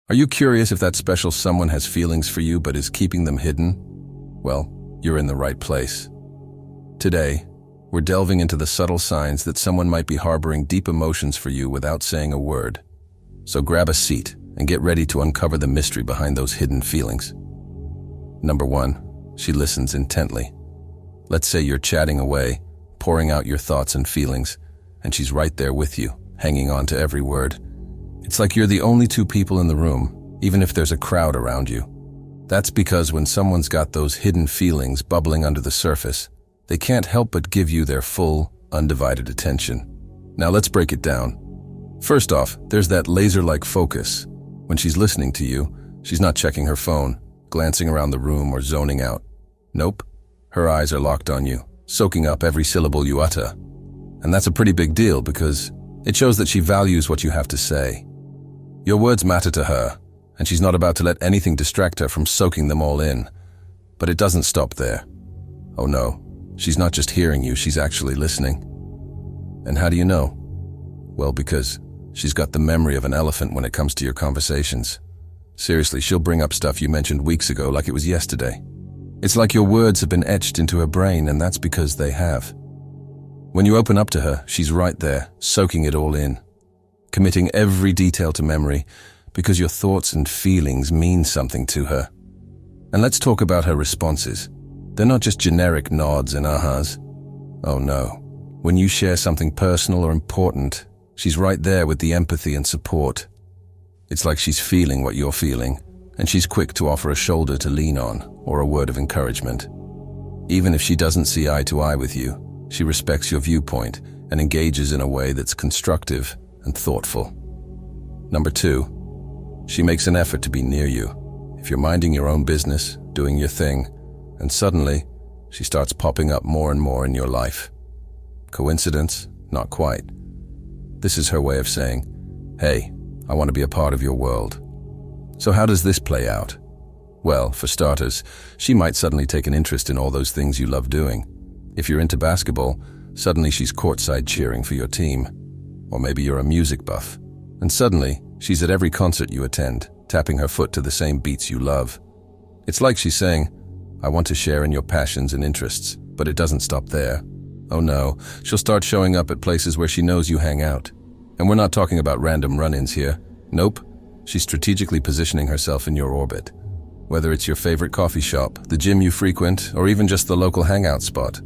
Are you curious if that special someone has feelings for you but is keeping them hidden? Well, you're in the right place. Today, we're delving into the subtle signs that someone might be harboring deep emotions for you without saying a word. So grab a seat and get ready to uncover the mystery behind those hidden feelings. Number 1, she listens intently. Let's say you're chatting away, pouring out your thoughts and feelings, and she's right there with you, hanging on to every word. It's like you're the only two people in the room, even if there's a crowd around you. That's because when someone's got those hidden feelings bubbling under the surface, they can't help but give you their full, undivided attention. Now let's break it down. First off, there's that laser-like focus. When she's listening to you, she's not checking her phone, glancing around the room, or zoning out. Nope, her eyes are locked on you, soaking up every syllable you utter. And that's a pretty big deal because it shows that she values what you have to say. Your words matter to her, and she's not about to let anything distract her from soaking them all in. But it doesn't stop there. Oh no, she's not just hearing you, she's actually listening. And how do you know? Well, because she's got the memory of an elephant when it comes to your conversations. Seriously, she'll bring up stuff you mentioned weeks ago like it was yesterday. It's like your words have been etched into her brain, and that's because they have. When you open up to her, she's right there, soaking it all in, committing every detail to memory because your thoughts and feelings mean something to her. And let's talk about her responses. They're not just generic nods and ahas. Oh no. When you share something personal or important, she's right there with the empathy and support. It's like she's feeling what you're feeling, and she's quick to offer a shoulder to lean on or a word of encouragement. Even if she doesn't see eye to eye with you, she respects your viewpoint and engages in a way that's constructive and thoughtful. Number 2, she makes an effort to be near you. If you're minding your own business, doing your thing, and suddenly she starts popping up more and more in your life. Coincidence? Not quite. This is her way of saying, hey, I want to be a part of your world. So how does this play out? Well, for starters, she might suddenly take an interest in all those things you love doing. If you're into basketball, suddenly she's courtside cheering for your team. Or maybe you're a music buff, and suddenly she's at every concert you attend, tapping her foot to the same beats you love. It's like she's saying, I want to share in your passions and interests, but it doesn't stop there. Oh no, she'll start showing up at places where she knows you hang out. And we're not talking about random run-ins here. Nope, she's strategically positioning herself in your orbit. Whether it's your favorite coffee shop, the gym you frequent, or even just the local hangout spot,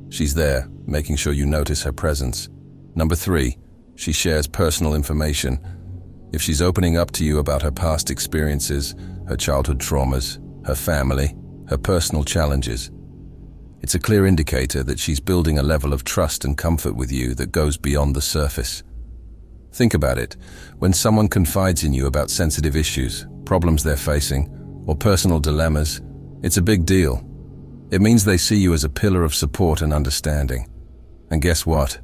she's there, making sure you notice her presence. Number 3, she shares personal information. If she's opening up to you about her past experiences, her childhood traumas, her family, her personal challenges, it's a clear indicator that she's building a level of trust and comfort with you that goes beyond the surface. Think about it. When someone confides in you about sensitive issues, problems they're facing, or personal dilemmas, it's a big deal. It means they see you as a pillar of support and understanding. And guess what?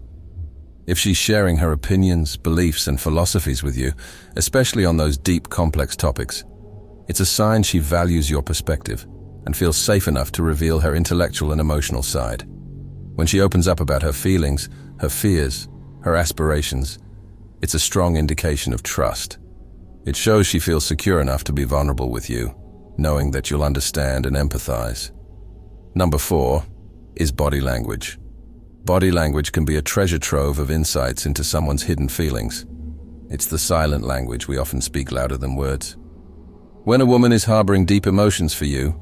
If she's sharing her opinions, beliefs, and philosophies with you, especially on those deep, complex topics, it's a sign she values your perspective and feels safe enough to reveal her intellectual and emotional side. When she opens up about her feelings, her fears, her aspirations, it's a strong indication of trust. It shows she feels secure enough to be vulnerable with you, knowing that you'll understand and empathize. Number 4 is body language. Body language can be a treasure trove of insights into someone's hidden feelings. It's the silent language we often speak louder than words. When a woman is harboring deep emotions for you,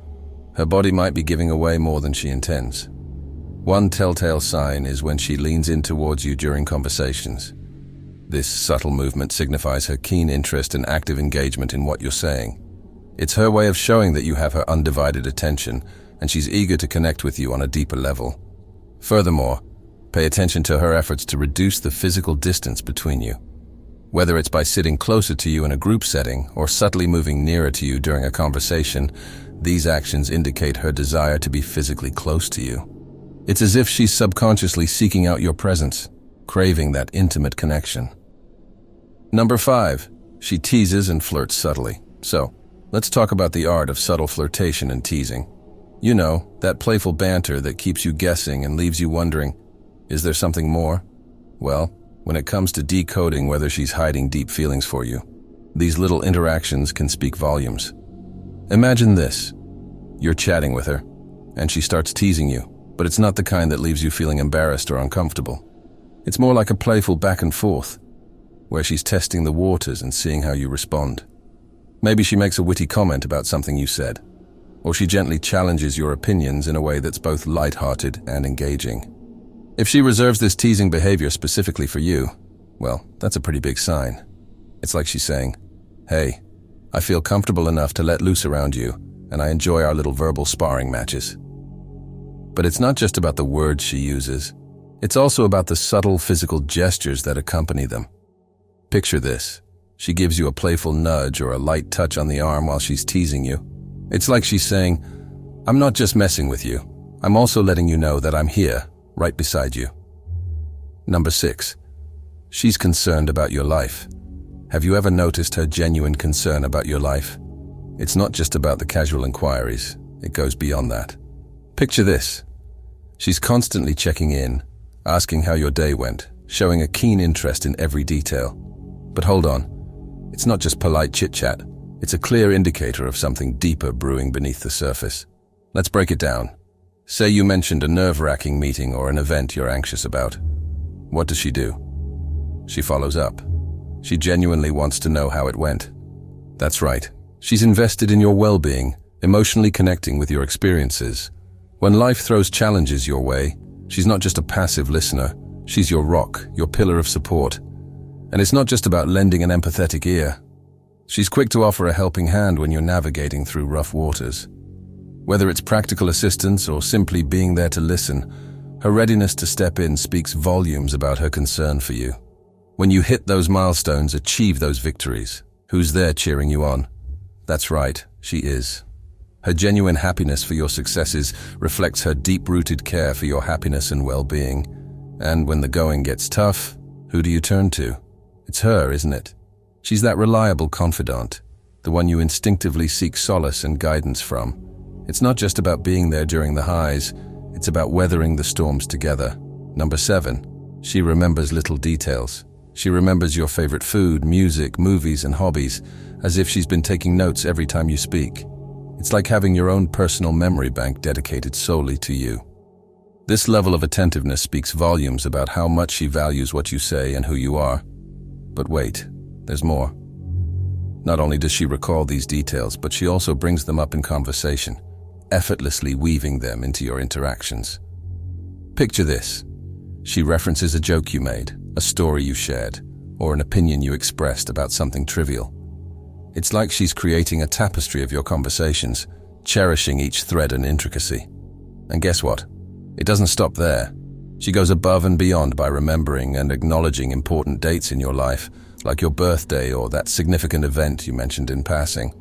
her body might be giving away more than she intends. One telltale sign is when she leans in towards you during conversations. This subtle movement signifies her keen interest and active engagement in what you're saying. It's her way of showing that you have her undivided attention, and she's eager to connect with you on a deeper level. Furthermore, pay attention to her efforts to reduce the physical distance between you. Whether it's by sitting closer to you in a group setting or subtly moving nearer to you during a conversation, these actions indicate her desire to be physically close to you. It's as if she's subconsciously seeking out your presence, craving that intimate connection. Number 5, she teases and flirts subtly. So, let's talk about the art of subtle flirtation and teasing. You know, that playful banter that keeps you guessing and leaves you wondering, is there something more? Well, when it comes to decoding whether she's hiding deep feelings for you, These little interactions can speak volumes. Imagine this. You're chatting with her, and she starts teasing you, but it's not the kind that leaves you feeling embarrassed or uncomfortable. It's more like a playful back and forth, where she's testing the waters and seeing how you respond. Maybe she makes a witty comment about something you said, or she gently challenges your opinions in a way that's both lighthearted and engaging. If she reserves this teasing behavior specifically for you, well, that's a pretty big sign. It's like she's saying, "Hey, I feel comfortable enough to let loose around you, and I enjoy our little verbal sparring matches." But it's not just about the words she uses. It's also about the subtle physical gestures that accompany them. Picture this. She gives you a playful nudge or a light touch on the arm while she's teasing you. It's like she's saying, "I'm not just messing with you. I'm also letting you know that I'm here, right beside you." Number 6. She's concerned about your life. Have you ever noticed her genuine concern about your life? It's not just about the casual inquiries. It goes beyond that. Picture this. She's constantly checking in, asking how your day went, showing a keen interest in every detail. But hold on. It's not just polite chit-chat. It's a clear indicator of something deeper brewing beneath the surface. Let's break it down. Say you mentioned a nerve-wracking meeting or an event you're anxious about. What does she do? She follows up. She genuinely wants to know how it went. That's right. She's invested in your well-being, emotionally connecting with your experiences. When life throws challenges your way, she's not just a passive listener. She's your rock, your pillar of support. And it's not just about lending an empathetic ear. She's quick to offer a helping hand when you're navigating through rough waters. Whether it's practical assistance or simply being there to listen, her readiness to step in speaks volumes about her concern for you. When you hit those milestones, achieve those victories, who's there cheering you on? That's right, she is. Her genuine happiness for your successes reflects her deep-rooted care for your happiness and well-being. And when the going gets tough, who do you turn to? It's her, isn't it? She's that reliable confidant, the one you instinctively seek solace and guidance from. It's not just about being there during the highs, it's about weathering the storms together. Number 7, she remembers little details. She remembers your favorite food, music, movies, and hobbies, as if she's been taking notes every time you speak. It's like having your own personal memory bank dedicated solely to you. This level of attentiveness speaks volumes about how much she values what you say and who you are. But wait, there's more. Not only does she recall these details, but she also brings them up in conversation, effortlessly weaving them into your interactions. Picture this. She references a joke you made, a story you shared, or an opinion you expressed about something trivial. It's like she's creating a tapestry of your conversations, cherishing each thread and intricacy. And guess what? It doesn't stop there. She goes above and beyond by remembering and acknowledging important dates in your life, like your birthday or that significant event you mentioned in passing.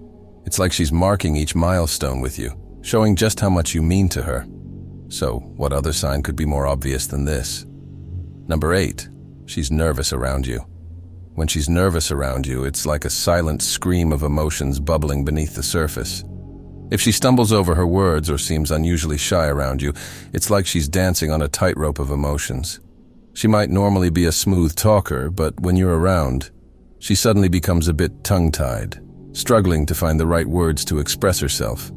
It's like she's marking each milestone with you, showing just how much you mean to her. So, what other sign could be more obvious than this? Number 8, she's nervous around you. When she's nervous around you, it's like a silent scream of emotions bubbling beneath the surface. If she stumbles over her words or seems unusually shy around you, it's like she's dancing on a tightrope of emotions. She might normally be a smooth talker, but when you're around, she suddenly becomes a bit tongue-tied, struggling to find the right words to express herself.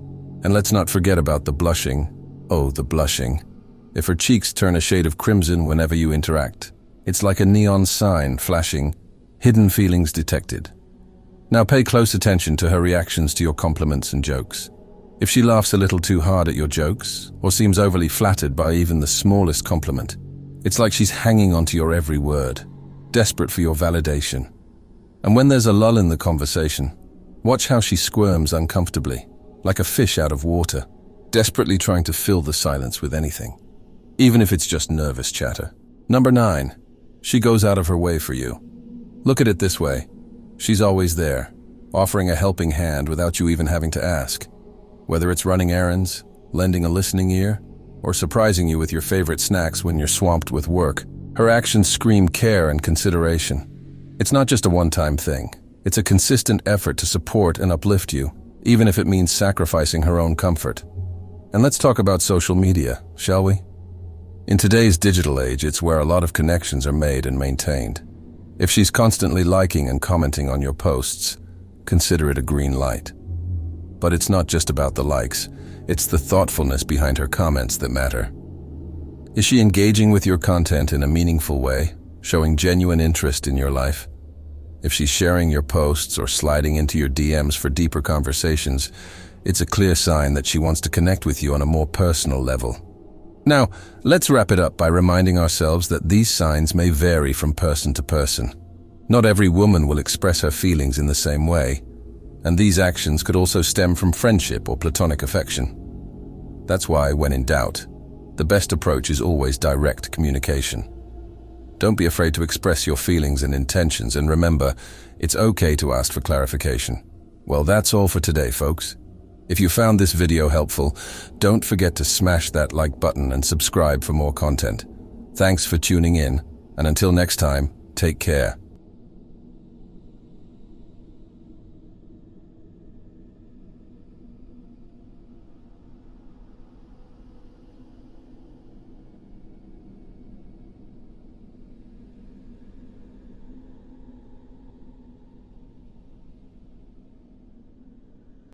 And let's not forget about the blushing. Oh, the blushing. If her cheeks turn a shade of crimson whenever you interact, it's like a neon sign flashing, hidden feelings detected. Now pay close attention to her reactions to your compliments and jokes. If she laughs a little too hard at your jokes, or seems overly flattered by even the smallest compliment, it's like she's hanging onto your every word, desperate for your validation. And when there's a lull in the conversation, watch how she squirms uncomfortably, like a fish out of water, desperately trying to fill the silence with anything, even if it's just nervous chatter. Number 9, she goes out of her way for you. Look at it this way. She's always there, offering a helping hand without you even having to ask. Whether it's running errands, lending a listening ear, or surprising you with your favorite snacks when you're swamped with work, her actions scream care and consideration. It's not just a one-time thing. It's a consistent effort to support and uplift you, even if it means sacrificing her own comfort. And let's talk about social media, shall we? In today's digital age, it's where a lot of connections are made and maintained. If she's constantly liking and commenting on your posts, consider it a green light. But it's not just about the likes, it's the thoughtfulness behind her comments that matter. Is she engaging with your content in a meaningful way, showing genuine interest in your life? If she's sharing your posts or sliding into your DMs for deeper conversations, it's a clear sign that she wants to connect with you on a more personal level. Now, let's wrap it up by reminding ourselves that these signs may vary from person to person. Not every woman will express her feelings in the same way, and these actions could also stem from friendship or platonic affection. That's why, when in doubt, the best approach is always direct communication. Don't be afraid to express your feelings and intentions, and remember, it's okay to ask for clarification. Well, that's all for today, folks. If you found this video helpful, don't forget to smash that like button and subscribe for more content. Thanks for tuning in, and until next time, take care.